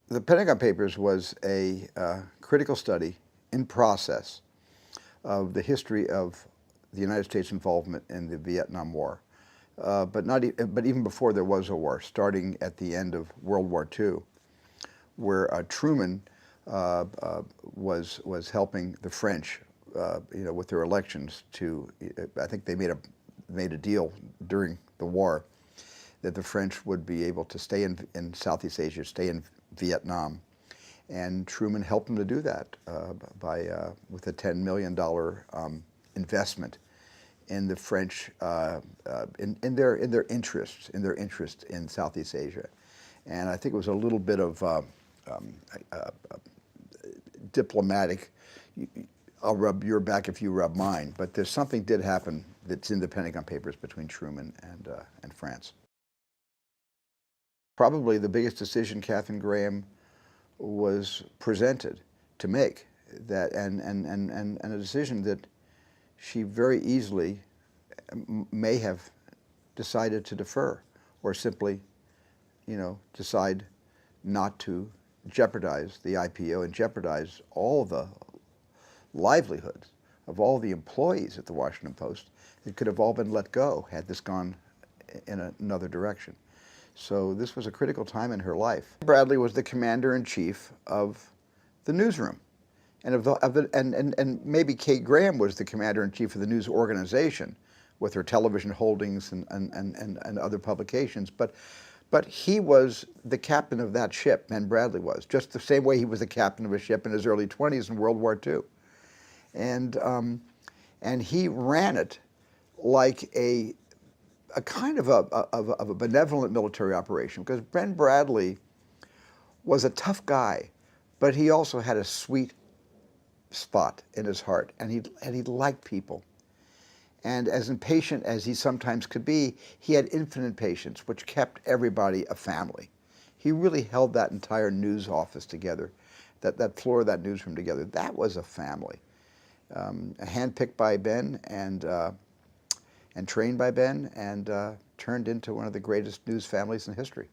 The Pentagon Papers was a critical study in process of the history of the United States involvement in the Vietnam War. But even before there was a war, starting at the end of World War II, where Truman was helping the French, with their elections to. I think they made a deal during the war that the French would be able to stay in Southeast Asia, stay in Vietnam, and Truman helped them to do that with a $10 million investment in the French in their interest in Southeast Asia, and I think it was a little bit of diplomatic. I'll rub your back if you rub mine, but there's something did happen that's in the Pentagon Papers between Truman and France. Probably the biggest decision Katharine Graham was presented to make, and a decision that she very easily may have decided to defer, or simply, decide not to jeopardize the IPO and jeopardize all the livelihoods of all the employees at the Washington Post. It could have all been let go had this gone in another direction. So this was a critical time in her life. Bradlee was the commander-in-chief of the newsroom, and maybe Kay Graham was the commander-in-chief of the news organization, with her television holdings and other publications. But he was the captain of that ship, and Bradlee was, just the same way he was the captain of a ship in his early 20s in World War II, and he ran it like a kind of a benevolent military operation, because Ben Bradlee was a tough guy, but he also had a sweet spot in his heart, and he liked people. And as impatient as he sometimes could be, he had infinite patience, which kept everybody a family. He really held that entire news office together, that floor of that newsroom together. That was a family, handpicked by Ben and trained by Ben, and turned into one of the greatest news families in history.